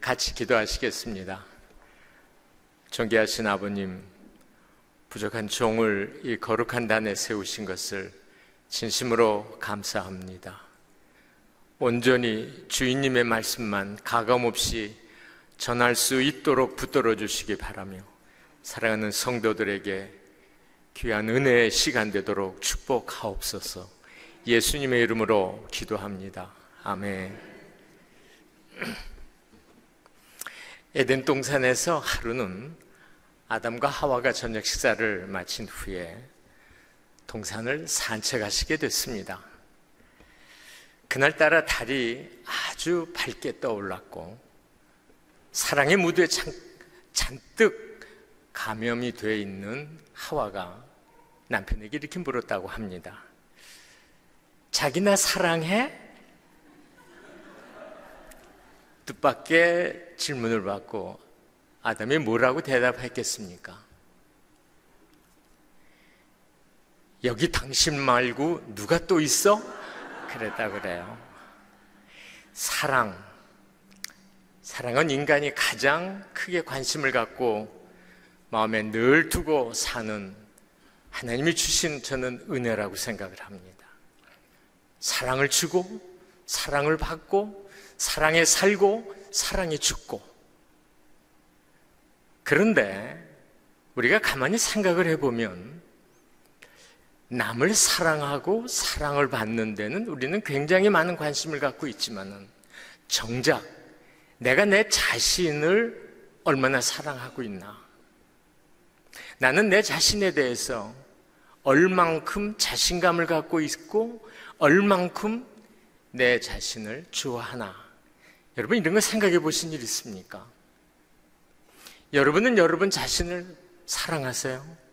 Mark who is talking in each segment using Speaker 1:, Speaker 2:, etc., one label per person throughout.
Speaker 1: 같이 기도하시겠습니다. 존귀하신 아버님, 부족한 종을 이 거룩한 단에 세우신 것을 진심으로 감사합니다. 온전히 주인님의 말씀만 가감없이 전할 수 있도록 붙들어 주시기 바라며 사랑하는 성도들에게 귀한 은혜의 시간 되도록 축복하옵소서. 예수님의 이름으로 기도합니다. 아멘. 에덴 동산에서 하루는 아담과 하와가 저녁 식사를 마친 후에 동산을 산책하시게 됐습니다. 그날따라 달이 아주 밝게 떠올랐고 사랑의 무드에 잔뜩 감염이 되어 있는 하와가 남편에게 이렇게 물었다고 합니다. 자기 나 사랑해? 뜻밖의 질문을 받고 아담이 뭐라고 대답했겠습니까? 여기 당신 말고 누가 또 있어? 그랬다 그래요. 사랑은 인간이 가장 크게 관심을 갖고 마음에 늘 두고 사는 하나님이 주신 저는 은혜라고 생각을 합니다. 사랑을 주고 사랑을 받고 사랑에 살고 사랑에 죽고. 그런데 우리가 가만히 생각을 해보면 남을 사랑하고 사랑을 받는 데는 우리는 굉장히 많은 관심을 갖고 있지만은 정작 내가 내 자신을 얼마나 사랑하고 있나? 나는 내 자신에 대해서 얼만큼 자신감을 갖고 있고 얼만큼 내 자신을 좋아하나? 여러분 이런 거 생각해 보신 일 있습니까? 여러분은 여러분 자신을 사랑하세요?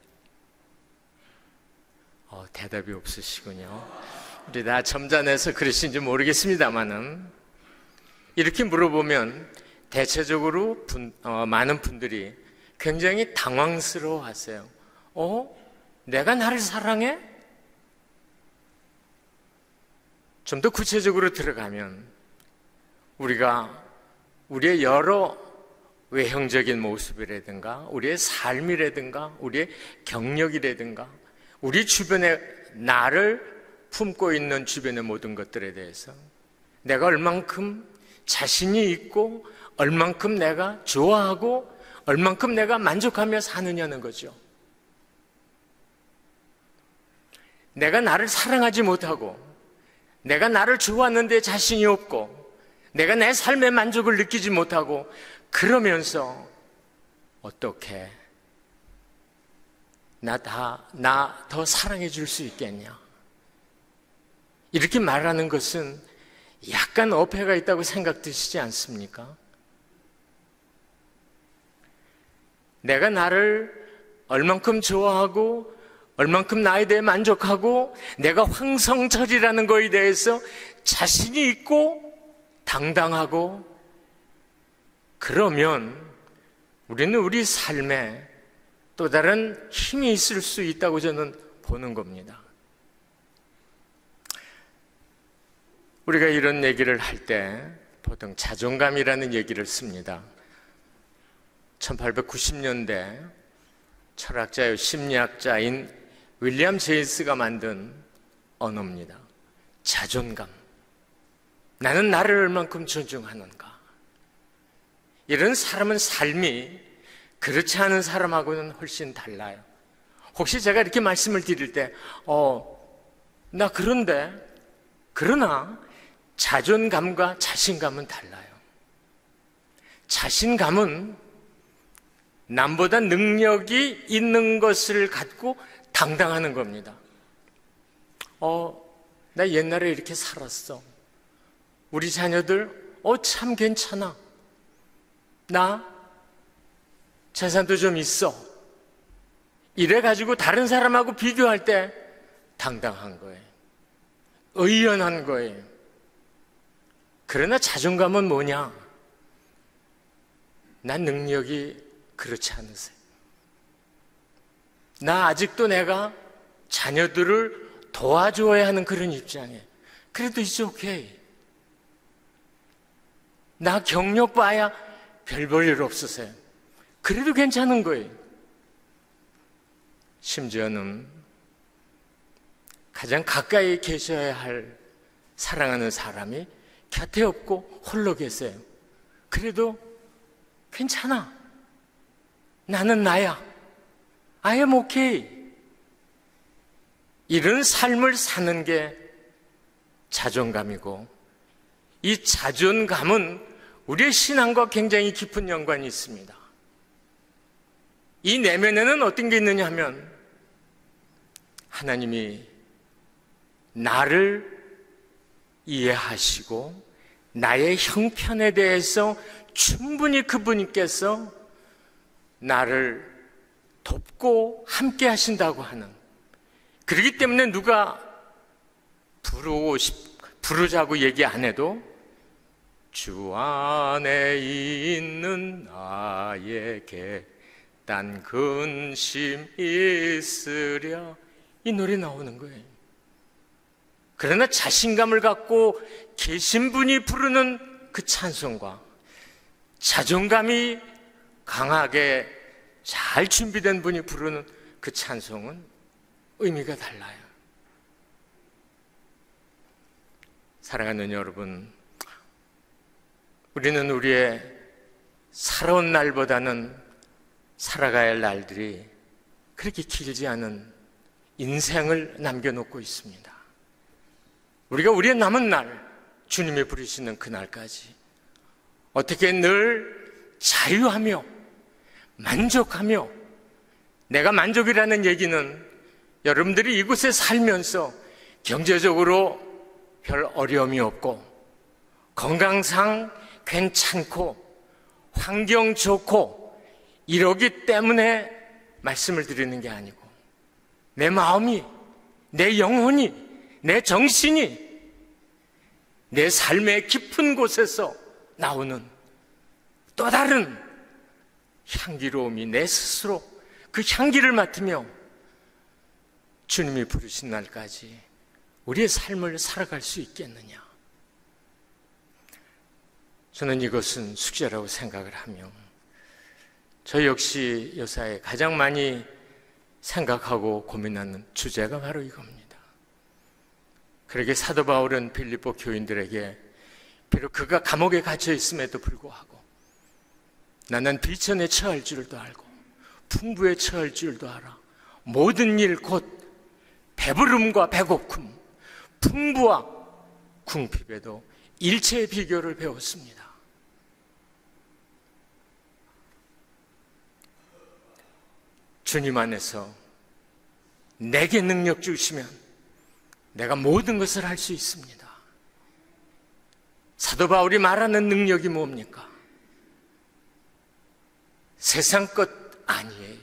Speaker 1: 대답이 없으시군요. 우리 다 점잖아서 그러신지 모르겠습니다만은 이렇게 물어보면 대체적으로 많은 분들이 굉장히 당황스러워 하세요. 내가 나를 사랑해? 좀 더 구체적으로 들어가면 우리가 우리의 여러 외형적인 모습이라든가 우리의 삶이라든가 우리의 경력이라든가 우리 주변에 나를 품고 있는 주변의 모든 것들에 대해서 내가 얼만큼 자신이 있고 얼만큼 내가 좋아하고 얼만큼 내가 만족하며 사느냐는 거죠. 내가 나를 사랑하지 못하고 내가 나를 좋아하는데 자신이 없고 내가 내 삶의 만족을 느끼지 못하고 그러면서 어떻게 나 더 사랑해 줄 수 있겠냐? 이렇게 말하는 것은 약간 어폐가 있다고 생각되시지 않습니까? 내가 나를 얼만큼 좋아하고 얼만큼 나에 대해 만족하고 내가 황성철이라는 거에 대해서 자신이 있고 당당하고 그러면 우리는 우리 삶에 또 다른 힘이 있을 수 있다고 저는 보는 겁니다. 우리가 이런 얘기를 할 때 보통 자존감이라는 얘기를 씁니다. 1890년대 철학자요 심리학자인 윌리엄 제임스가 만든 언어입니다. 자존감. 나는 나를 얼만큼 존중하는가? 이런 사람은 삶이 그렇지 않은 사람하고는 훨씬 달라요. 혹시 제가 이렇게 말씀을 드릴 때 나 그러나 자존감과 자신감은 달라요. 자신감은 남보다 능력이 있는 것을 갖고 당당하는 겁니다. 나 옛날에 이렇게 살았어. 우리 자녀들 참 괜찮아. 나 재산도 좀 있어. 이래가지고 다른 사람하고 비교할 때 당당한 거예요. 의연한 거예요. 그러나 자존감은 뭐냐? 난 능력이 그렇지 않으세요. 나 아직도 내가 자녀들을 도와줘야 하는 그런 입장이에요. 그래도 it's okay. 나 경력 봐야 별 볼 일 없으세요. 그래도 괜찮은 거예요. 심지어는 가장 가까이 계셔야 할 사랑하는 사람이 곁에 없고 홀로 계세요. 그래도 괜찮아. 나는 나야. I am okay. 이런 삶을 사는 게 자존감이고, 이 자존감은 우리의 신앙과 굉장히 깊은 연관이 있습니다. 이 내면에는 어떤 게 있느냐 하면, 하나님이 나를 이해하시고 나의 형편에 대해서 충분히 그분께서 나를 돕고 함께 하신다고 하는, 그렇기 때문에 누가 부르자고 얘기 안 해도 주 안에 있는 나에게 딴 근심 있으랴, 이 노래 나오는 거예요. 그러나 자신감을 갖고 계신 분이 부르는 그 찬송과 자존감이 강하게 잘 준비된 분이 부르는 그 찬송은 의미가 달라요. 사랑하는 여러분, 우리는 우리의 살아온 날보다는 살아가야 할 날들이 그렇게 길지 않은 인생을 남겨놓고 있습니다. 우리가 우리의 남은 날, 주님이 부르시는 그날까지 어떻게 늘 자유하며 만족하며, 내가 만족이라는 얘기는 여러분들이 이곳에 살면서 경제적으로 별 어려움이 없고 건강상 괜찮고 환경 좋고 이러기 때문에 말씀을 드리는 게 아니고, 내 마음이, 내 영혼이, 내 정신이 내 삶의 깊은 곳에서 나오는 또 다른 향기로움이 내 스스로 그 향기를 맡으며 주님이 부르신 날까지 우리의 삶을 살아갈 수 있겠느냐. 저는 이것은 숙제라고 생각을 하며, 저 역시 요사에 가장 많이 생각하고 고민하는 주제가 바로 이겁니다. 그러게 사도 바울은 빌립보 교인들에게 비록 그가 감옥에 갇혀 있음에도 불구하고 나는 비천에 처할 줄도 알고 풍부에 처할 줄도 알아. 모든 일 곧 배부름과 배고픔, 풍부와 궁핍에도 일체의 비결을 배웠습니다. 주님 안에서 내게 능력 주시면 내가 모든 것을 할 수 있습니다. 사도 바울이 말하는 능력이 뭡니까? 세상 것 아니에요.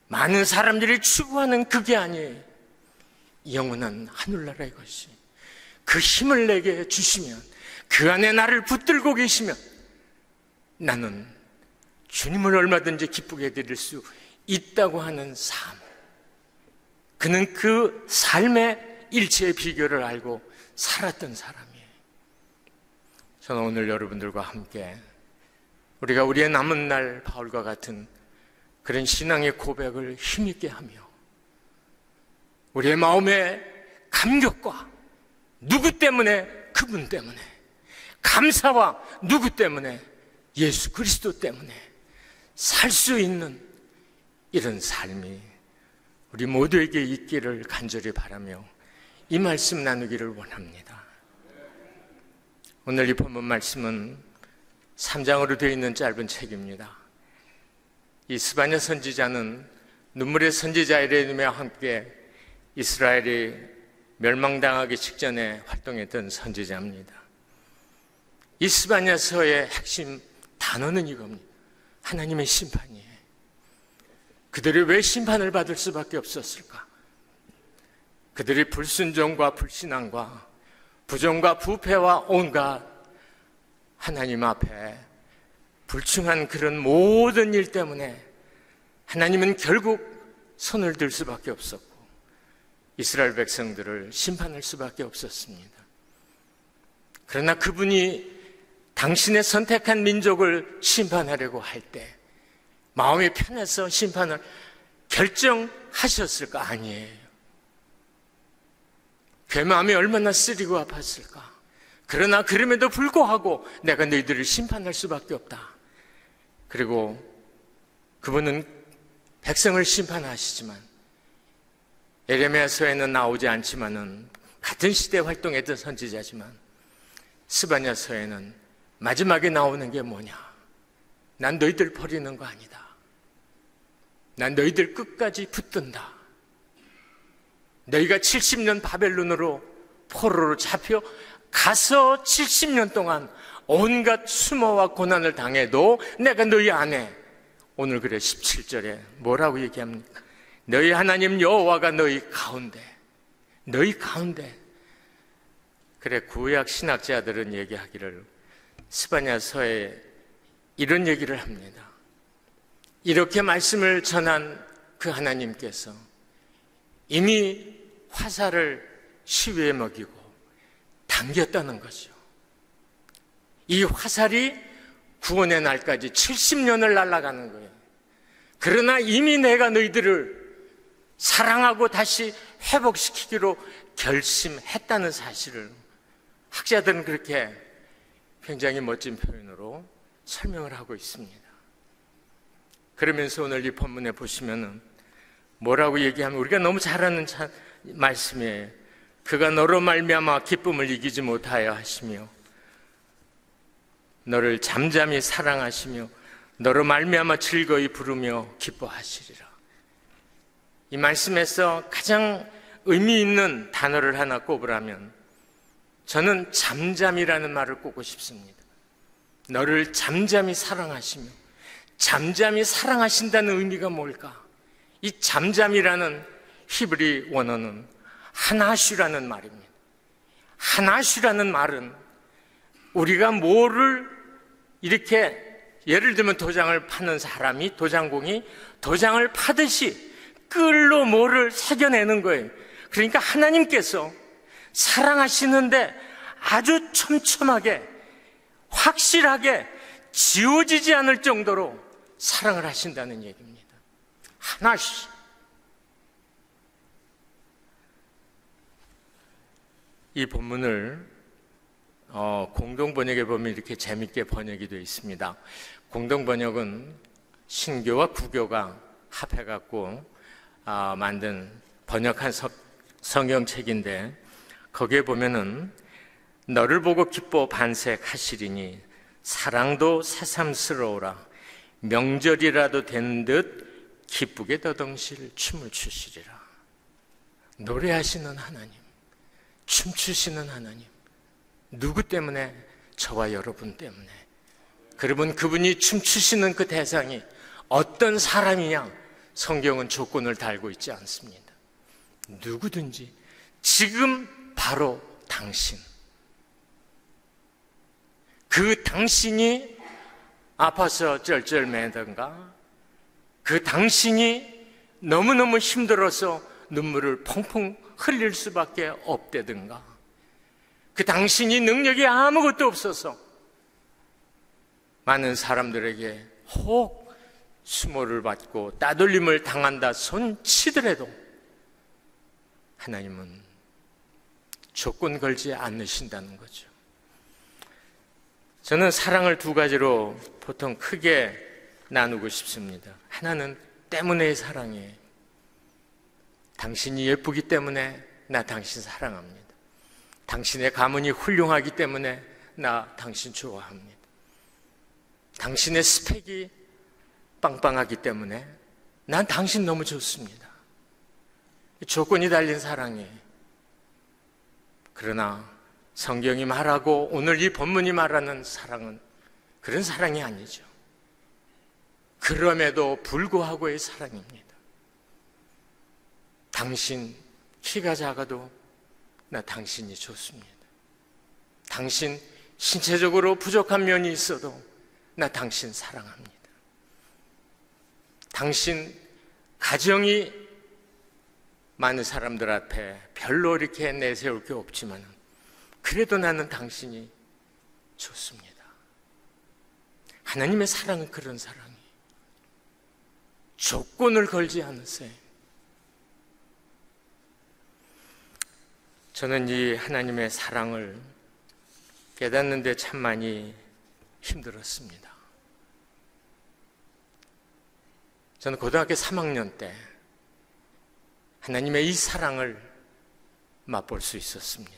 Speaker 1: 많은 사람들이 추구하는 그게 아니에요. 영원한 하늘나라의 것이, 그 힘을 내게 주시면, 그 안에 나를 붙들고 계시면 나는 주님을 얼마든지 기쁘게 드릴 수 있다고 하는 삶. 그는 그 삶의 일체의 비결을 알고 살았던 사람이에요. 저는 오늘 여러분들과 함께 우리가 우리의 남은 날 바울과 같은 그런 신앙의 고백을 힘있게 하며, 우리의 마음의 감격과 누구 때문에, 그분 때문에, 감사와 누구 때문에, 예수 그리스도 때문에 살 수 있는 이런 삶이 우리 모두에게 있기를 간절히 바라며 이 말씀 나누기를 원합니다. 오늘 이 본문 말씀은 3장으로 되어 있는 짧은 책입니다. 이 스바냐 선지자는 눈물의 선지자 에레미야와 함께 이스라엘이 멸망당하기 직전에 활동했던 선지자입니다. 이 스바냐서의 핵심 단어는 이겁니다. 하나님의 심판이에요. 그들이 왜 심판을 받을 수밖에 없었을까? 그들이 불순종과 불신앙과 부정과 부패와 온갖 하나님 앞에 불충한 그런 모든 일 때문에 하나님은 결국 손을 들 수밖에 없었고 이스라엘 백성들을 심판할 수밖에 없었습니다. 그러나 그분이 당신의 선택한 민족을 심판하려고 할 때 마음이 편해서 심판을 결정하셨을까? 아니에요. 그 마음이 얼마나 쓰리고 아팠을까? 그러나 그럼에도 불구하고 내가 너희들을 심판할 수밖에 없다. 그리고 그분은 백성을 심판하시지만 에레미야서에는 나오지 않지만은 같은 시대에 활동했던 선지자지만 스바냐서에는 마지막에 나오는 게 뭐냐? 난 너희들 버리는 거 아니다. 난 너희들 끝까지 붙든다. 너희가 70년 바벨론으로 포로로 잡혀 가서 70년 동안 온갖 수모와 고난을 당해도 내가 너희 안에, 오늘 그래 17절에 뭐라고 얘기합니까? 너희 하나님 여호와가 너희 가운데. 그래, 구약 신학자들은 얘기하기를 스바냐서에 이런 얘기를 합니다. 이렇게 말씀을 전한 그 하나님께서 이미 화살을 시위에 먹이고 당겼다는 거죠. 이 화살이 구원의 날까지 70년을 날아가는 거예요. 그러나 이미 내가 너희들을 사랑하고 다시 회복시키기로 결심했다는 사실을 학자들은 그렇게 굉장히 멋진 표현으로 설명을 하고 있습니다. 그러면서 오늘 이 본문에 보시면은 뭐라고 얘기하면 우리가 너무 잘 아는 말씀이에요. 그가 너로 말미암아 기쁨을 이기지 못하여 하시며 너를 잠잠히 사랑하시며 너로 말미암아 즐거이 부르며 기뻐하시리라. 이 말씀에서 가장 의미 있는 단어를 하나 꼽으라면 저는 잠잠이라는 말을 꼽고 싶습니다. 너를 잠잠히 사랑하시며, 잠잠히 사랑하신다는 의미가 뭘까? 이 잠잠이라는 히브리 원어는 하나슈라는 말입니다. 하나슈라는 말은 우리가 뭐를 이렇게, 예를 들면 도장을 파는 사람이, 도장공이 도장을 파듯이 끌로 뭐를 새겨내는 거예요. 그러니까 하나님께서 사랑하시는데 아주 촘촘하게, 확실하게 지워지지 않을 정도로 사랑을 하신다는 얘기입니다. 하나씩. 이 본문을 공동번역에 보면 이렇게 재밌게 번역이 되어 있습니다. 공동번역은 신교와 구교가 합해갖고 만든 번역한 성경책인데, 거기에 보면은 너를 보고 기뻐 반색하시리니 사랑도 새삼스러우라 명절이라도 된 듯 기쁘게 더덩실 춤을 추시리라. 노래하시는 하나님, 춤추시는 하나님, 누구 때문에? 저와 여러분 때문에. 그러면 그분이 춤추시는 그 대상이 어떤 사람이냐? 성경은 조건을 달고 있지 않습니다. 누구든지, 지금 바로 당신, 그 당신이 아파서 쩔쩔매던가, 그 당신이 너무너무 힘들어서 눈물을 펑펑 흘릴 수밖에 없다든가, 그 당신이 능력이 아무것도 없어서 많은 사람들에게 혹 수모를 받고 따돌림을 당한다 손치더라도 하나님은 조건 걸지 않으신다는 거죠. 저는 사랑을 두 가지로 보통 크게 나누고 싶습니다. 하나는 때문에의 사랑이에요. 당신이 예쁘기 때문에 나 당신 사랑합니다. 당신의 가문이 훌륭하기 때문에 나 당신 좋아합니다. 당신의 스펙이 빵빵하기 때문에 난 당신 너무 좋습니다. 조건이 달린 사랑이에요. 그러나 성경이 말하고 오늘 이 본문이 말하는 사랑은 그런 사랑이 아니죠. 그럼에도 불구하고의 사랑입니다. 당신 키가 작아도 나 당신이 좋습니다. 당신 신체적으로 부족한 면이 있어도 나 당신 사랑합니다. 당신 가정이 많은 사람들 앞에 별로 이렇게 내세울 게 없지만 그래도 나는 당신이 좋습니다. 하나님의 사랑은 그런 사랑이 조건을 걸지 않으세요. 저는 이 하나님의 사랑을 깨닫는데 참 많이 힘들었습니다. 저는 고등학교 3학년 때 하나님의 이 사랑을 맛볼 수 있었습니다.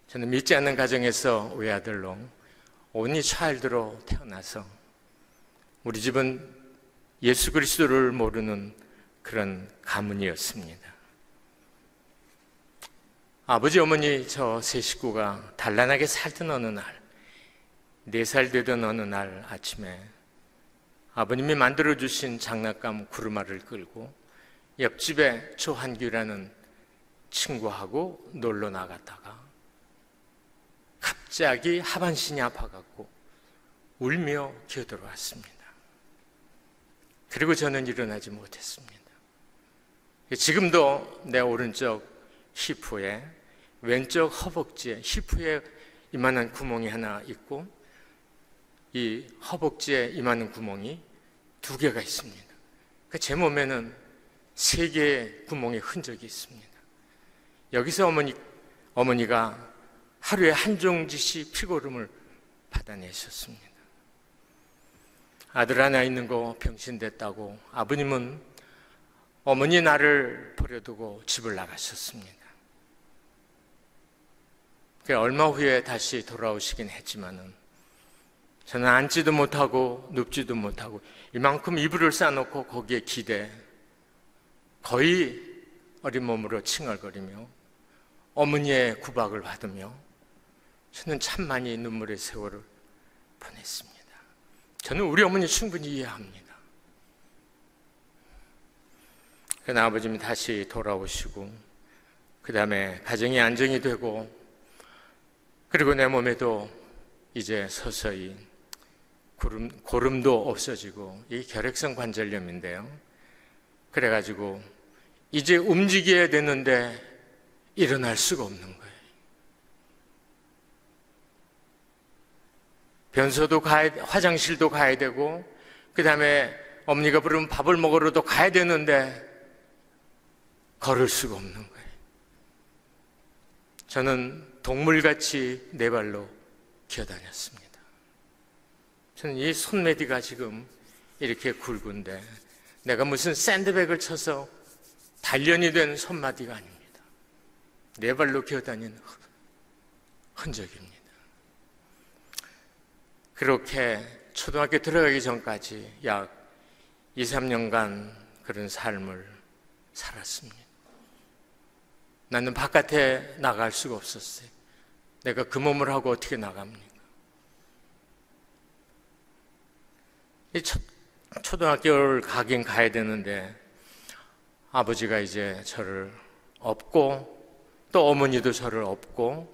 Speaker 1: 저는 믿지 않는 가정에서 외아들로 온리 차일드로 태어나서 우리 집은 예수 그리스도를 모르는 그런 가문이었습니다. 아버지, 어머니 저 세 식구가 단란하게 살던 어느 날, 4살 되던 어느 날 아침에 아버님이 만들어주신 장난감 구르마를 끌고 옆집에 조한규라는 친구하고 놀러 나갔다가 갑자기 하반신이 아파갖고 울며 기어들어왔습니다. 그리고 저는 일어나지 못했습니다. 지금도 내 오른쪽 히프에, 왼쪽 허벅지에, 히프에 이만한 구멍이 하나 있고 이 허벅지에 이만한 구멍이 2개가 있습니다. 제 몸에는 3개의 구멍의 흔적이 있습니다. 여기서 어머니가 하루에 한 종지씩 피고름을 받아내셨습니다. 아들 하나 있는 거 병신됐다고 아버님은 어머니 나를 버려두고 집을 나가셨습니다. 얼마 후에 다시 돌아오시긴 했지만은 저는 앉지도 못하고 눕지도 못하고 이만큼 이불을 싸놓고 거기에 기대 거의 어린 몸으로 칭얼거리며 어머니의 구박을 받으며 저는 참 많이 눈물의 세월을 보냈습니다. 저는 우리 어머니 충분히 이해합니다. 그러나 아버님이 다시 돌아오시고 그 다음에 가정이 안정이 되고 그리고 내 몸에도 이제 서서히 고름도 없어지고 이 결핵성 관절염인데요. 그래가지고 이제 움직여야 되는데 일어날 수가 없는 거예요. 변소도 화장실도 가야 되고 그 다음에 어머니가 부르면 밥을 먹으러도 가야 되는데 걸을 수가 없는 거예요. 저는 동물같이 4발로 기어다녔습니다. 저는 이 손매디가 지금 이렇게 굵은데 내가 무슨 샌드백을 쳐서 단련이 된 손마디가 아닙니다. 4발로 기어다니는 흔적입니다. 그렇게 초등학교 들어가기 전까지 약 2, 3년간 그런 삶을 살았습니다. 나는 바깥에 나갈 수가 없었어요. 내가 그 몸을 하고 어떻게 나갑니까? 초등학교를 가긴 가야 되는데 아버지가 이제 저를 업고 또 어머니도 저를 업고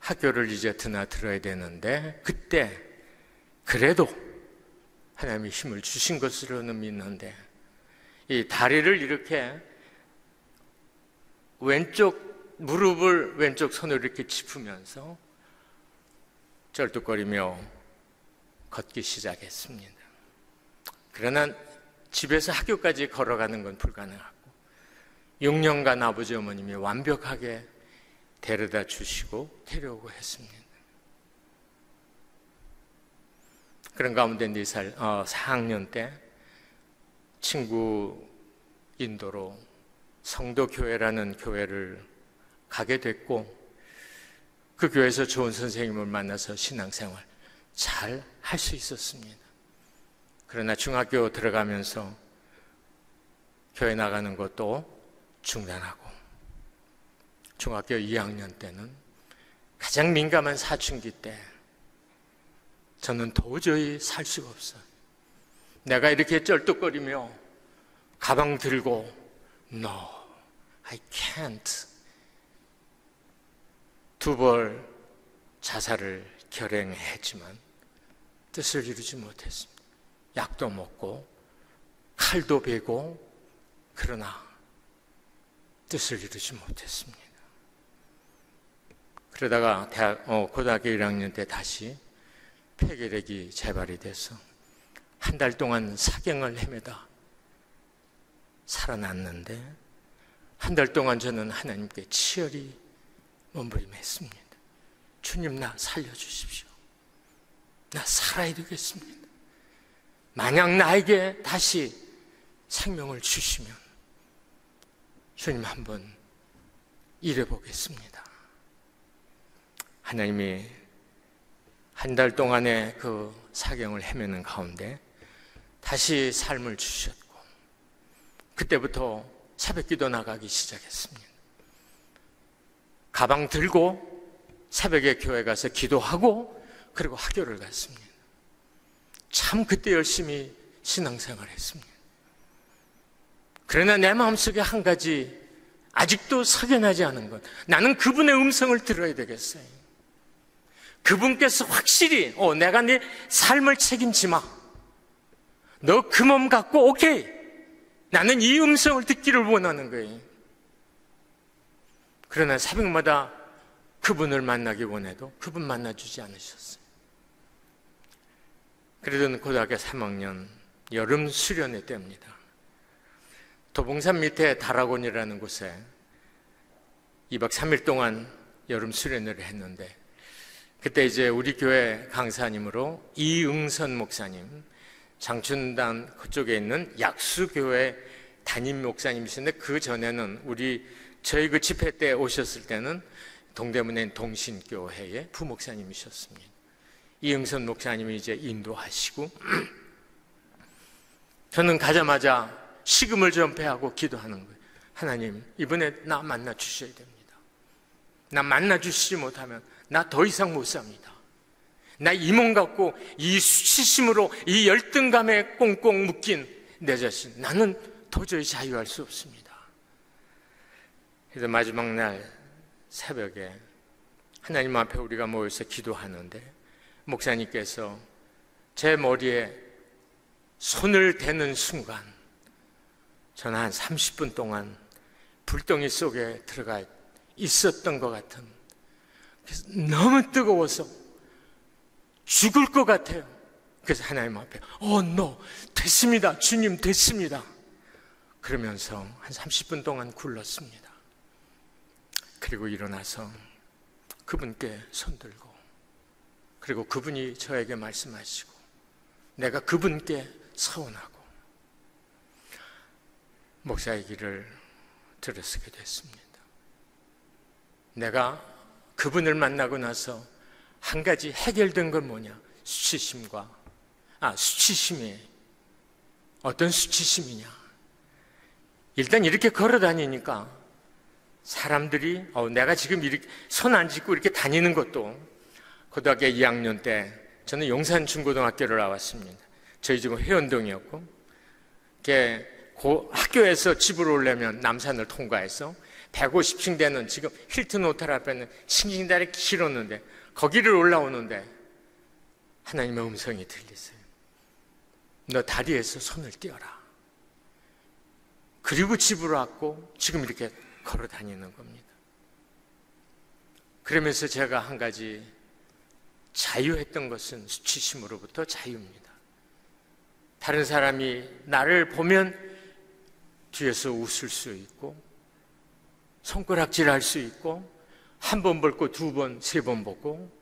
Speaker 1: 학교를 이제 드나들어야 되는데 그때 그래도 하나님이 힘을 주신 것으로는 믿는데 이 다리를 이렇게 왼쪽 무릎을 왼쪽 손으로 이렇게 짚으면서 쩔뚝거리며 걷기 시작했습니다. 그러나 집에서 학교까지 걸어가는 건 불가능하고 6년간 아버지 어머님이 완벽하게 데려다 주시고 데려오고 했습니다. 그런 가운데 4학년 때 친구 인도로 성도교회라는 교회를 가게 됐고 그 교회에서 좋은 선생님을 만나서 신앙생활 잘 할 수 있었습니다. 그러나 중학교 들어가면서 교회 나가는 것도 중단하고 중학교 2학년 때는 가장 민감한 사춘기 때 저는 도저히 살 수가 없어요. 내가 이렇게 쩔뚝거리며 가방 들고 No, I can't 2번 자살을 결행했지만 뜻을 이루지 못했습니다. 약도 먹고 칼도 베고 그러나 뜻을 이루지 못했습니다. 그러다가 고등학교 1학년 때 다시 폐결핵이 재발이 돼서 한 달 동안 사경을 헤매다 살아났는데, 한 달 동안 저는 하나님께 치열히 몸부림했습니다. 주님, 나 살려주십시오. 나 살아야 되겠습니다. 만약 나에게 다시 생명을 주시면 주님 한번 일해보겠습니다. 하나님이 한 달 동안의 그 사경을 헤매는 가운데 다시 삶을 주셨고, 그때부터 새벽기도 나가기 시작했습니다. 가방 들고 새벽에 교회 가서 기도하고 그리고 학교를 갔습니다. 참 그때 열심히 신앙생활을 했습니다. 그러나 내 마음속에 한 가지 아직도 석연하지 않은 것, 나는 그분의 음성을 들어야 되겠어요. 그분께서 확실히 내가 네 삶을 책임지 마, 너 그 몸 갖고 오케이, 나는 이 음성을 듣기를 원하는 거예요. 그러나 새벽마다 그분을 만나기 원해도 그분 만나주지 않으셨어요. 그러던 고등학교 3학년 여름 수련회 때입니다. 도봉산 밑에 다락원이라는 곳에 2박 3일 동안 여름 수련회를 했는데, 그때 이제 우리 교회 강사님으로 이응선 목사님, 장춘단 그쪽에 있는 약수교회 담임 목사님이신데, 그 전에는 저희 그 집회 때 오셨을 때는 동대문에 동신교회의 부목사님이셨습니다. 이응선 목사님이 이제 인도하시고, 저는 가자마자 식음을 전폐하고 기도하는 거예요. 하나님, 이번에 나 만나 주셔야 됩니다. 나 만나 주시지 못하면 나 더 이상 못 삽니다. 나 이 몸 갖고 이 수치심으로 이 열등감에 꽁꽁 묶인 내 자신, 나는 도저히 자유할 수 없습니다. 그래서 마지막 날 새벽에 하나님 앞에 우리가 모여서 기도하는데, 목사님께서 제 머리에 손을 대는 순간 저는 한 30분 동안 불덩이 속에 들어가 있었던 것 같은, 그래서 너무 뜨거워서 죽을 것 같아요. 그래서 하나님 앞에 no, 됐습니다. 주님, 됐습니다. 그러면서 한 30분 동안 굴렀습니다. 그리고 일어나서 그분께 손들고, 그리고 그분이 저에게 말씀하시고 내가 그분께 서원하고 목사의 길을 들어서게 됐습니다. 내가 그분을 만나고 나서 한 가지 해결된 건 뭐냐? 수치심이 어떤 수치심이냐? 일단 이렇게 걸어 다니니까 사람들이 내가 지금 이렇게 손 안 짚고 이렇게 다니는 것도, 고등학교 2학년 때 저는 용산 중고등학교를 나왔습니다. 저희 집은 회원동이었고, 학교에서 집으로 오려면 남산을 통과해서 150층 되는 지금 힐튼 호텔 앞에는 싱싱다리 길었는데, 거기를 올라오는데 하나님의 음성이 들리세요. 너 다리에서 손을 떼어라. 그리고 집으로 왔고 지금 이렇게 걸어 다니는 겁니다. 그러면서 제가 한 가지 자유했던 것은 수치심으로부터 자유입니다. 다른 사람이 나를 보면 뒤에서 웃을 수 있고 손가락질 할 수 있고, 한 번 벗고 두 번, 세 번 벗고,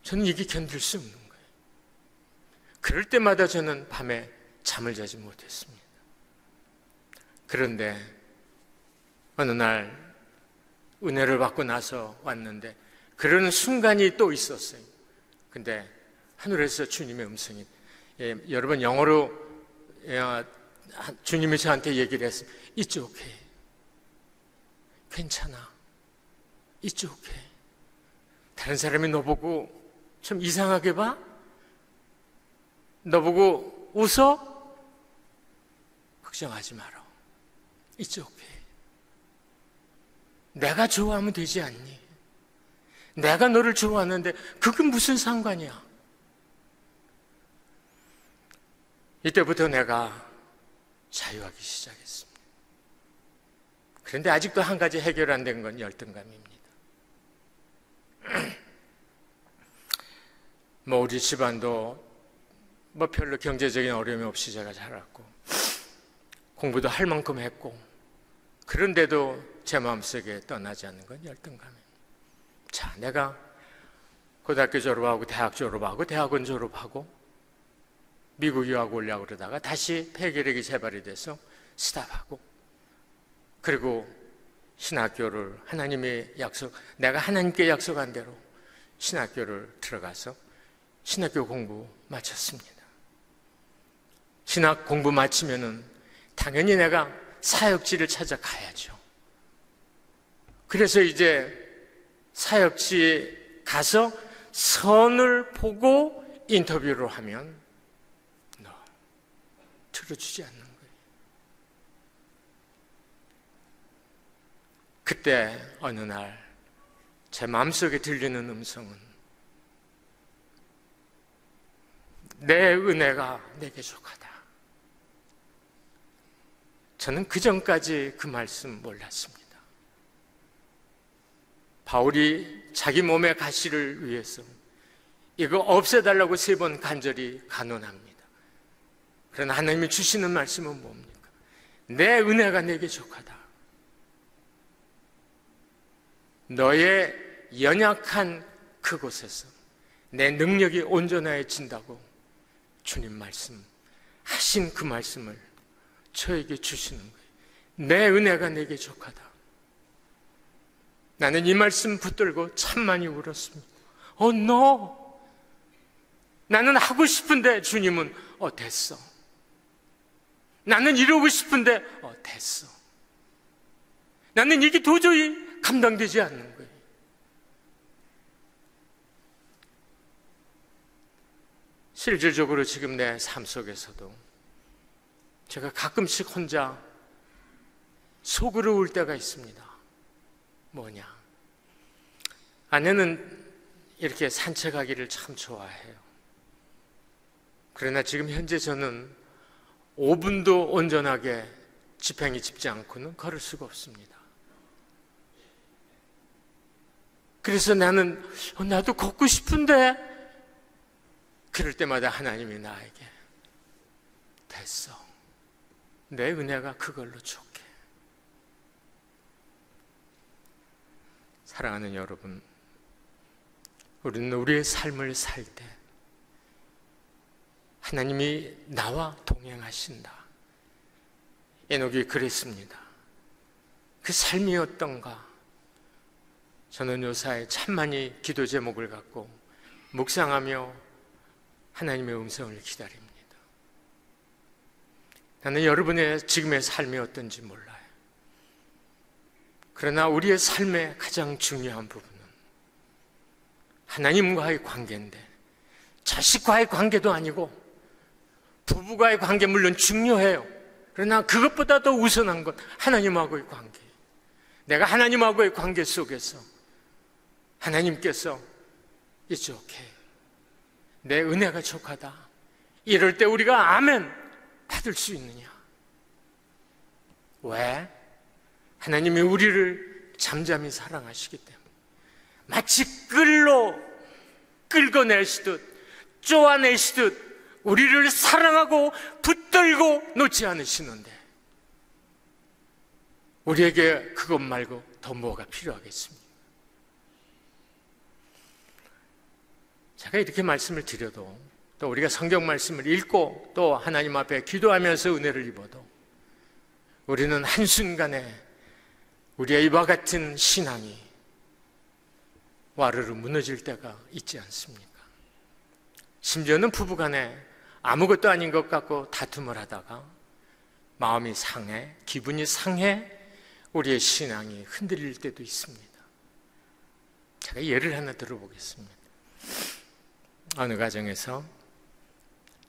Speaker 1: 저는 이게 견딜 수 없는 거예요. 그럴 때마다 저는 밤에 잠을 자지 못했습니다. 그런데 어느 날 은혜를 받고 나서 왔는데 그런 순간이 또 있었어요. 근데 하늘에서 주님의 음성이, 여러분 영어로 주님이 저한테 얘기를 했어요. It's okay. 괜찮아. It's okay. 다른 사람이 너 보고 좀 이상하게 봐? 너 보고 웃어? 걱정하지 마라. It's okay. 내가 좋아하면 되지 않니? 내가 너를 좋아하는데 그게 무슨 상관이야? 이때부터 내가 자유하기 시작했습니다. 그런데 아직도 한 가지 해결 안 된 건 열등감입니다. 우리 집안도 별로 경제적인 어려움이 없이 제가 자랐고 공부도 할 만큼 했고, 그런데도 제 마음속에 떠나지 않는 건 열등감이에요. 자, 내가 고등학교 졸업하고 대학 졸업하고 대학원 졸업하고 미국 유학 오려고 그러다가 다시 폐결핵이 재발이 돼서 스탑하고, 그리고 신학교를 내가 하나님께 약속한 대로 신학교를 들어가서 신학교 공부 마쳤습니다. 신학 공부 마치면은 당연히 내가 사역지를 찾아가야죠. 그래서 이제 사역지에 가서 선을 보고 인터뷰를 하면 들어주지 않는 거예요. 그때 어느 날 제 마음속에 들리는 음성은 내 은혜가 내게 족하다. 저는 그 전까지 그 말씀 몰랐습니다. 바울이 자기 몸의 가시를 위해서 이거 없애달라고 3번 간절히 간언합니다. 그러나 하나님이 주시는 말씀은 뭡니까? 내 은혜가 내게 족하다. 너의 연약한 그곳에서 내 능력이 온전해진다고 주님 말씀하신 그 말씀을 저에게 주시는 거예요. 내 은혜가 내게 족하다. 나는 이 말씀 붙들고 참 많이 울었습니다. 나는 하고 싶은데 주님은 됐어. 나는 이러고 싶은데 됐어. 나는 이게 도저히 감당되지 않는 거예요. 실질적으로 지금 내 삶 속에서도 제가 가끔씩 혼자 속으로 울 때가 있습니다. 뭐냐? 아내는 이렇게 산책하기를 참 좋아해요. 그러나 지금 현재 저는 5분도 온전하게 지팡이 짚지 않고는 걸을 수가 없습니다. 그래서 나도 걷고 싶은데, 그럴 때마다 하나님이 나에게 됐어. 내 은혜가 그걸로 족해. 사랑하는 여러분, 우리는 우리의 삶을 살 때 하나님이 나와 동행하신다. 에녹이 그랬습니다. 그 삶이 어떤가? 저는 요사이 참 많이 기도 제목을 갖고 묵상하며 하나님의 음성을 기다립니다. 나는 여러분의 지금의 삶이 어떤지 몰라요. 그러나 우리의 삶의 가장 중요한 부분은 하나님과의 관계인데, 자식과의 관계도 아니고 부부와의 관계 물론 중요해요. 그러나 그것보다 더 우선한 건 하나님하고의 관계. 내가 하나님하고의 관계 속에서 하나님께서 It's okay. 내 은혜가 족하다. 이럴 때 우리가 아멘 받을 수 있느냐? 왜? 하나님이 우리를 잠잠히 사랑하시기 때문에. 마치 끌어내시듯 쪼아내시듯 우리를 사랑하고 붙들고 놓지 않으시는데, 우리에게 그것 말고 더 뭐가 필요하겠습니까? 제가 이렇게 말씀을 드려도, 또 우리가 성경 말씀을 읽고 또 하나님 앞에 기도하면서 은혜를 입어도, 우리는 한순간에 우리의 이와 같은 신앙이 와르르 무너질 때가 있지 않습니까? 심지어는 부부간에 아무것도 아닌 것 같고 다툼을 하다가 마음이 상해, 기분이 상해 우리의 신앙이 흔들릴 때도 있습니다. 제가 예를 하나 들어보겠습니다. 어느 가정에서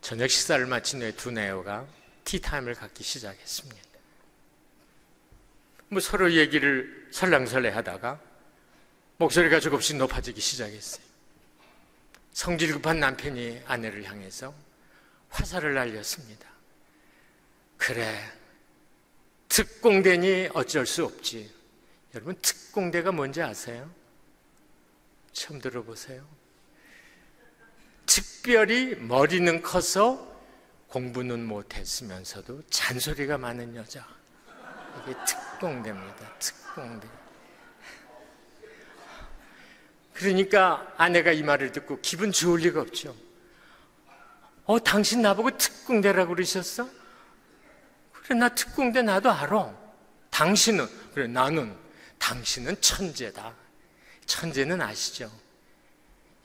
Speaker 1: 저녁 식사를 마친 후에 두 내외가 티타임을 갖기 시작했습니다. 서로 얘기를 설랑설레 하다가 목소리가 조금씩 높아지기 시작했어요. 성질 급한 남편이 아내를 향해서 화살을 날렸습니다. 그래, 특공대니 어쩔 수 없지. 여러분, 특공대가 뭔지 아세요? 처음 들어보세요? 특별히 머리는 커서 공부는 못했으면서도 잔소리가 많은 여자. 이게 특공대입니다. 특공대. 그러니까 아내가 이 말을 듣고 기분 좋을 리가 없죠. 당신 나보고 특공대라고 그러셨어? 그래, 나 특공대 나도 알아. 당신은? 그래, 나는. 당신은 천재다. 천재는 아시죠?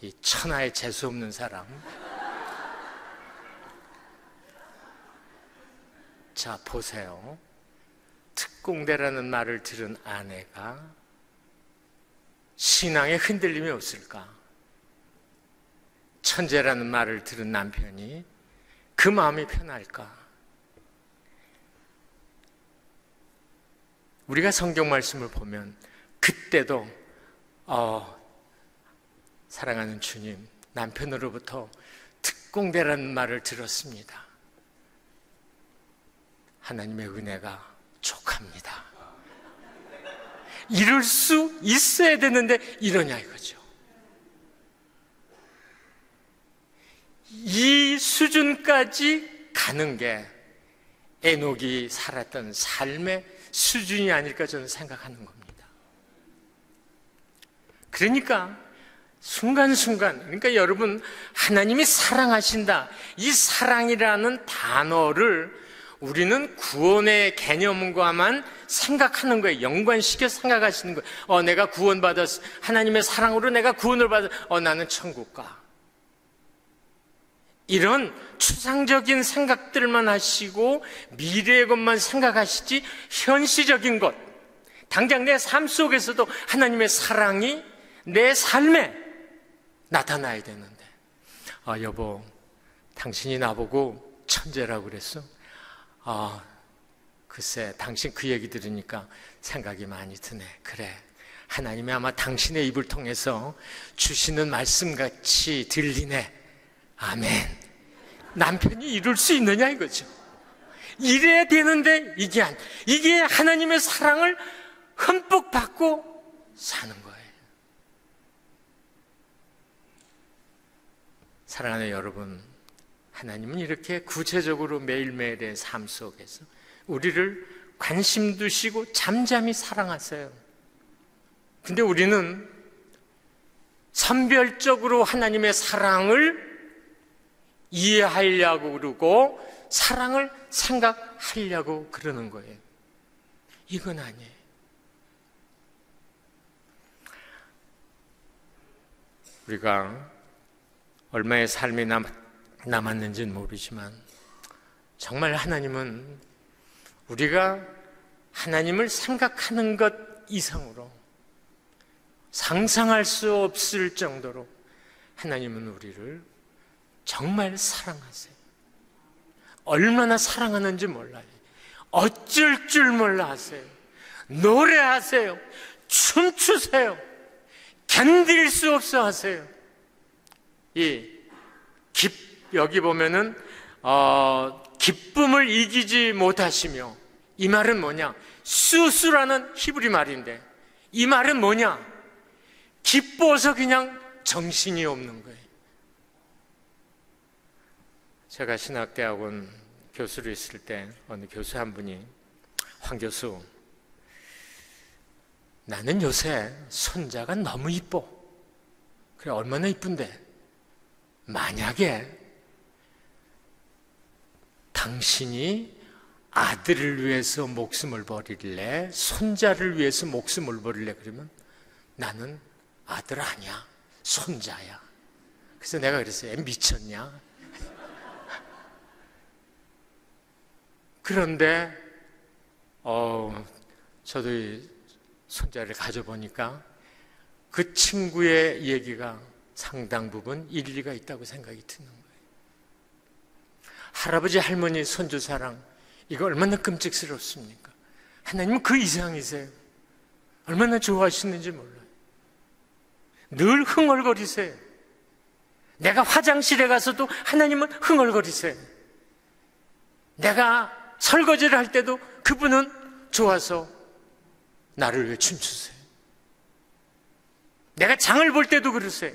Speaker 1: 이 천하에 재수 없는 사람. 자, 보세요. 특공대라는 말을 들은 아내가 신앙에 흔들림이 없을까? 천재라는 말을 들은 남편이 그 마음이 편할까? 우리가 성경 말씀을 보면 그때도 사랑하는 주님, 남편으로부터 특공대라는 말을 들었습니다. 하나님의 은혜가 족합니다. 이럴 수 있어야 되는데 이러냐 이거죠. 이 수준까지 가는 게 에녹이 살았던 삶의 수준이 아닐까 저는 생각하는 겁니다. 그러니까 순간순간, 그러니까 여러분, 하나님이 사랑하신다, 이 사랑이라는 단어를 우리는 구원의 개념과만 생각하는 거예요. 연관시켜 생각하시는 거예요. 내가 구원받았어. 하나님의 사랑으로 내가 구원을 받았어. 나는 천국 가. 이런 추상적인 생각들만 하시고 미래의 것만 생각하시지 현실적인 것, 당장 내 삶 속에서도 하나님의 사랑이 내 삶에 나타나야 되는데, 여보, 당신이 나보고 천재라고 그랬어? 글쎄, 당신 그 얘기 들으니까 생각이 많이 드네. 그래, 하나님이 아마 당신의 입을 통해서 주시는 말씀같이 들리네. 아멘. 남편이 이룰 수 있느냐 이거죠. 이래야 되는데 이게 하나님의 사랑을 흠뻑 받고 사는 거예요. 사랑하는 여러분, 하나님은 이렇게 구체적으로 매일매일의 삶 속에서 우리를 관심 두시고 잠잠히 사랑하세요. 근데 우리는 선별적으로 하나님의 사랑을 이해하려고 그러고 사랑을 생각하려고 그러는 거예요. 이건 아니에요. 우리가 얼마의 삶이 남았는지는 모르지만 정말 하나님은 우리가 하나님을 생각하는 것 이상으로 상상할 수 없을 정도로 하나님은 우리를 정말 사랑하세요. 얼마나 사랑하는지 몰라요. 어쩔 줄 몰라 하세요. 노래하세요. 춤추세요. 견딜 수 없어 하세요. 여기 보면은 기쁨을 이기지 못하시며, 이 말은 뭐냐? 수수라는 히브리 말인데 이 말은 뭐냐? 기뻐서 그냥 정신이 없는 거예요. 제가 신학대학원 교수로 있을 때 어느 교수 한 분이, 황 교수, 나는 요새 손자가 너무 이뻐. 그래, 얼마나 이쁜데? 만약에 당신이 아들을 위해서 목숨을 버릴래, 손자를 위해서 목숨을 버릴래, 그러면 나는 아들 아니야, 손자야. 그래서 내가 그랬어요. 미쳤냐? 그런데 저도 손자를 가져보니까 그 친구의 얘기가 상당 부분 일리가 있다고 생각이 드는 거예요. 할아버지, 할머니, 손주 사랑, 이거 얼마나 끔찍스럽습니까? 하나님은 그 이상이세요. 얼마나 좋아하시는지 몰라요. 늘 흥얼거리세요. 내가 화장실에 가서도 하나님은 흥얼거리세요. 내가 설거지를 할 때도 그분은 좋아서 나를 위해 춤추세요. 내가 장을 볼 때도 그러세요.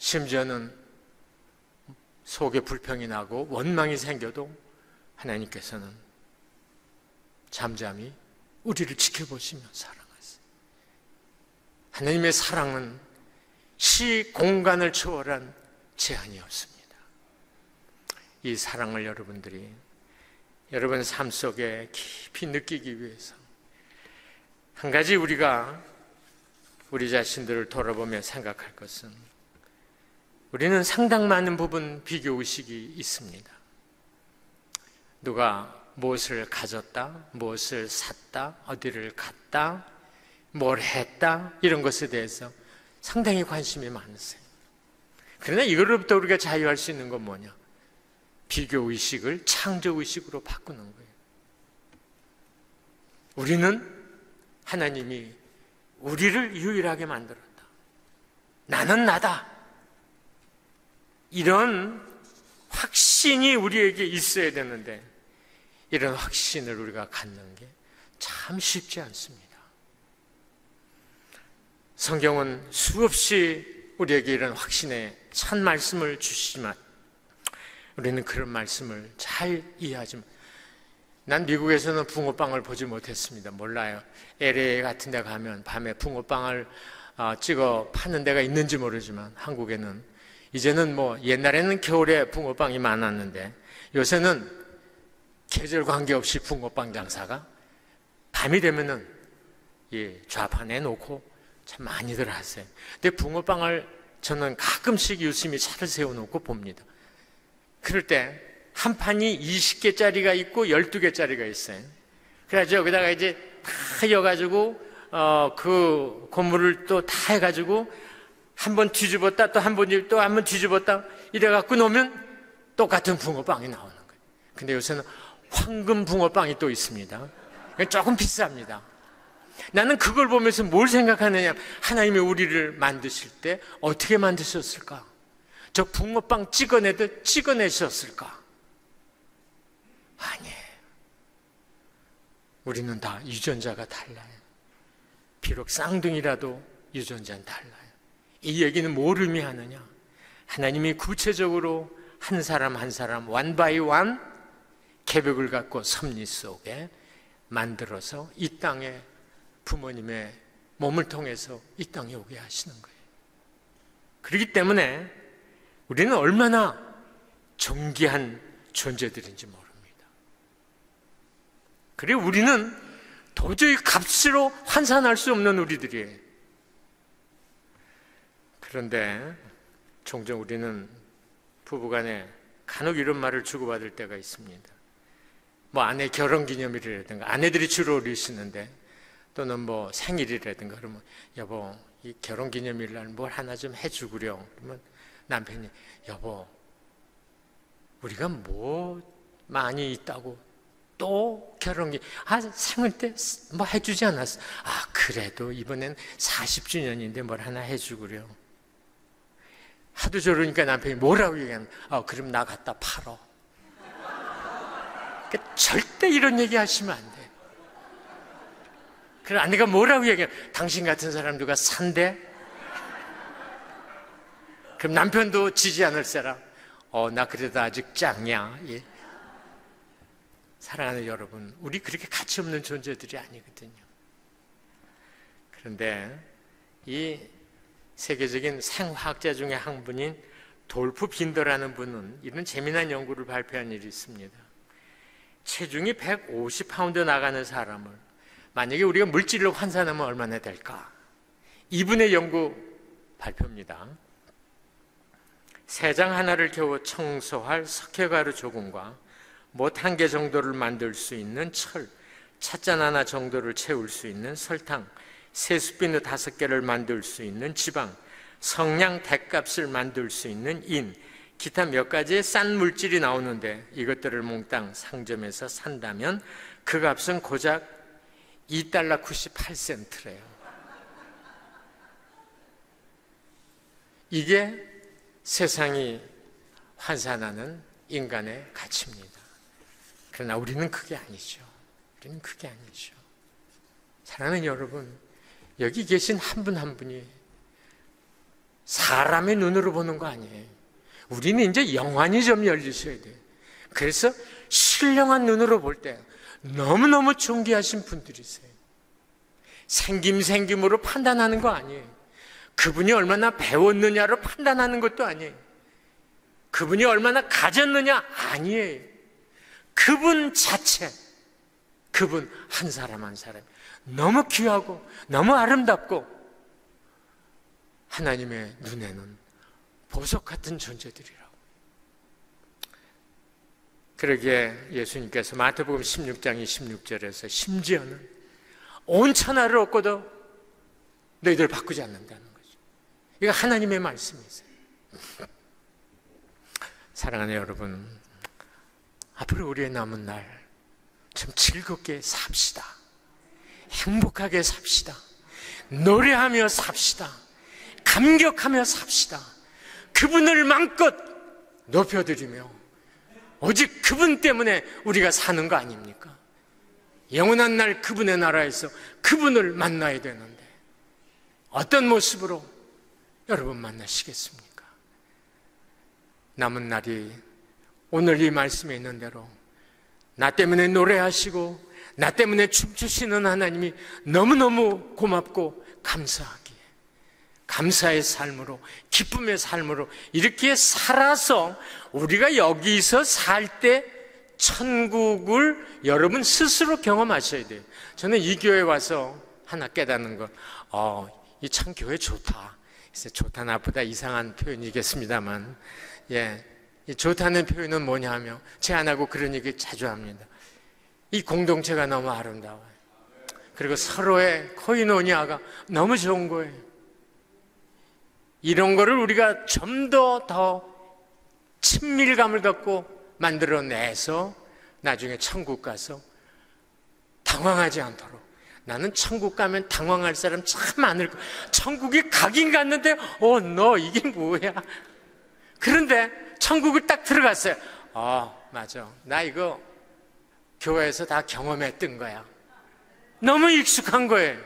Speaker 1: 심지어는 속에 불평이 나고 원망이 생겨도 하나님께서는 잠잠히 우리를 지켜보시며 사랑하세요. 하나님의 사랑은 시 공간을 초월한 제한이 없습니다. 이 사랑을 여러분들이 여러분 삶 속에 깊이 느끼기 위해서 한 가지 우리가 우리 자신들을 돌아보며 생각할 것은, 우리는 상당 많은 부분 비교의식이 있습니다. 누가 무엇을 가졌다, 무엇을 샀다, 어디를 갔다, 뭘 했다, 이런 것에 대해서 상당히 관심이 많으세요. 그러나 이거로부터 우리가 자유할 수 있는 건 뭐냐? 비교의식을 창조의식으로 바꾸는 거예요. 우리는 하나님이 우리를 유일하게 만들었다. 나는 나다. 이런 확신이 우리에게 있어야 되는데, 이런 확신을 우리가 갖는 게 참 쉽지 않습니다. 성경은 수없이 우리에게 이런 확신의 참 말씀을 주시지만 우리는 그런 말씀을 잘 이해하지. 난 미국에서는 붕어빵을 보지 못했습니다. 몰라요. LA 같은 데 가면 밤에 붕어빵을 찍어 파는 데가 있는지 모르지만, 한국에는 이제는 옛날에는 겨울에 붕어빵이 많았는데 요새는 계절 관계없이 붕어빵 장사가 밤이 되면은 좌판에 놓고 참 많이들 하세요. 근데 붕어빵을 저는 가끔씩 유심히 차를 세워놓고 봅니다. 그럴 때 한 판이 20개짜리가 있고 12개짜리가 있어요. 그래서 여기다가 이제 다 이어가지고 그 고물을 또 다 해가지고 한 번 뒤집었다 또 한 번 뒤집었다 이래갖고 놓으면 똑같은 붕어빵이 나오는 거예요. 근데 요새는 황금 붕어빵이 또 있습니다. 조금 비쌉니다. 나는 그걸 보면서 뭘 생각하느냐, 하나님이 우리를 만드실 때 어떻게 만드셨을까? 저 붕어빵 찍어내듯 찍어내셨을까? 아니에요. 우리는 다 유전자가 달라요. 비록 쌍둥이라도 유전자는 달라요. 이 얘기는 뭘 의미하느냐? 하나님이 구체적으로 한 사람 한 사람 one by one 계획을 갖고 섭리 속에 만들어서 이 땅에 부모님의 몸을 통해서 이 땅에 오게 하시는 거예요. 그렇기 때문에 우리는 얼마나 존귀한 존재들인지 모릅니다. 그리고 우리는 도저히 값으로 환산할 수 없는 우리들이에요. 그런데 종종 우리는 부부간에 간혹 이런 말을 주고받을 때가 있습니다. 아내 결혼기념일이라든가 아내들이 주로 올리시는데, 또는 생일이라든가 그러면 여보 이 결혼기념일날 뭘 하나 좀 해주구려. 그러면 남편이 여보 우리가 뭐 많이 있다고 또 생일 때 해주지 않았어. 그래도 이번엔 40주년인데 뭘 하나 해주구려. 하도 저러니까 남편이 뭐라고 얘기하면 그럼 나 갖다 팔어. 그러니까 절대 이런 얘기 하시면 안 돼. 그럼 아내가 뭐라고 얘기하면 당신 같은 사람 누가 산대? 그럼 남편도 지지 않을 사람, 나 그래도 아직 짱이야. 예. 사랑하는 여러분, 우리 그렇게 가치 없는 존재들이 아니거든요. 그런데 이 세계적인 생화학자 중에 한 분인 돌프 빈더라는 분은 이런 재미난 연구를 발표한 일이 있습니다. 체중이 150파운드 나가는 사람을 만약에 우리가 물질로 환산하면 얼마나 될까? 이분의 연구 발표입니다. 세장 하나를 겨우 청소할 석회가루 조금과 못 한 개 정도를 만들 수 있는 철, 찻잔 하나 정도를 채울 수 있는 설탕, 세숫비누 5개를 만들 수 있는 지방, 성냥 대값을 만들 수 있는 인, 기타 몇 가지의 싼 물질이 나오는데 이것들을 몽땅 상점에서 산다면 그 값은 고작 $2 98센트래요. 이게 세상이 환산하는 인간의 가치입니다. 그러나 우리는 그게 아니죠. 우리는 그게 아니죠. 사랑하는 여러분, 여기 계신 한 분 한 분이 사람의 눈으로 보는 거 아니에요. 우리는 이제 영안이 좀 열리셔야 돼요. 그래서 신령한 눈으로 볼 때 너무너무 존귀하신 분들이세요. 생김으로 판단하는 거 아니에요. 그분이 얼마나 배웠느냐로 판단하는 것도 아니에요. 그분이 얼마나 가졌느냐 아니에요. 그분 자체, 그분 한 사람 한 사람 너무 귀하고 너무 아름답고 하나님의 눈에는 보석 같은 존재들이라고. 그러기에 예수님께서 마태복음 16장 26절에서 심지어는 온 천하를 얻고도 너희들 바꾸지 않는다는 거죠. 이거 하나님의 말씀이세요. 사랑하는 여러분, 앞으로 우리의 남은 날 좀 즐겁게 삽시다. 행복하게 삽시다. 노래하며 삽시다. 감격하며 삽시다. 그분을 마음껏 높여드리며 오직 그분 때문에 우리가 사는 거 아닙니까? 영원한 날 그분의 나라에서 그분을 만나야 되는데 어떤 모습으로 여러분 만나시겠습니까? 남은 날이 오늘 이 말씀에 있는 대로 나 때문에 노래하시고 나 때문에 춤추시는 하나님이 너무너무 고맙고 감사하기에 감사의 삶으로 기쁨의 삶으로 이렇게 살아서 우리가 여기서 살 때 천국을 여러분 스스로 경험하셔야 돼요. 저는 이 교회 와서 하나 깨닫는 거, 이 참 교회 좋다. 좋다 나쁘다 이상한 표현이겠습니다만, 이 좋다는 표현은 뭐냐 하면 제 안 하고 그런 얘기 자주 합니다. 이 공동체가 너무 아름다워요. 그리고 서로의 코이노니아가 너무 좋은 거예요. 이런 거를 우리가 좀 더 친밀감을 갖고 만들어내서 나중에 천국 가서 당황하지 않도록. 나는 천국 가면 당황할 사람 참 많을 거야. 천국에 가긴 갔는데 너 이게 뭐야. 그런데 천국을 딱 들어갔어요. 맞아, 나 이거 교회에서 다 경험했던 거야. 너무 익숙한 거예요.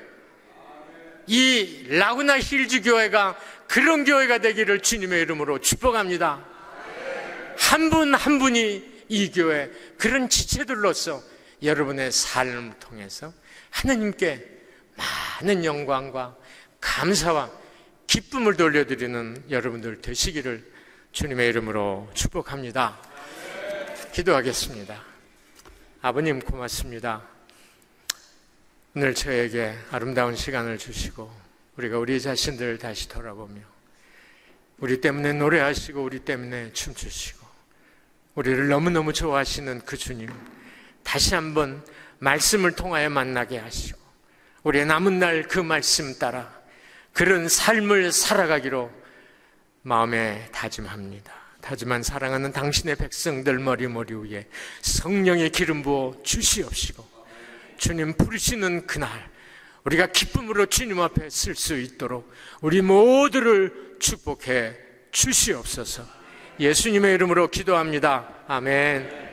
Speaker 1: 이 라구나 힐즈 교회가 그런 교회가 되기를 주님의 이름으로 축복합니다. 한 분 한 분이 이 교회 그런 지체들로서 여러분의 삶을 통해서 하나님께 많은 영광과 감사와 기쁨을 돌려드리는 여러분들 되시기를 주님의 이름으로 축복합니다. 기도하겠습니다. 아버님 고맙습니다. 오늘 저에게 아름다운 시간을 주시고 우리가 우리 자신들 다시 돌아보며 우리 때문에 노래하시고 우리 때문에 춤추시고 우리를 너무너무 좋아하시는 그 주님 다시 한번 말씀을 통하여 만나게 하시고 우리의 남은 날 그 말씀 따라 그런 삶을 살아가기로 마음에 다짐합니다. 다짐한 사랑하는 당신의 백성들 머리 위에 성령의 기름 부어 주시옵시고 주님 부르시는 그날 우리가 기쁨으로 주님 앞에 설 수 있도록 우리 모두를 축복해 주시옵소서. 예수님의 이름으로 기도합니다. 아멘.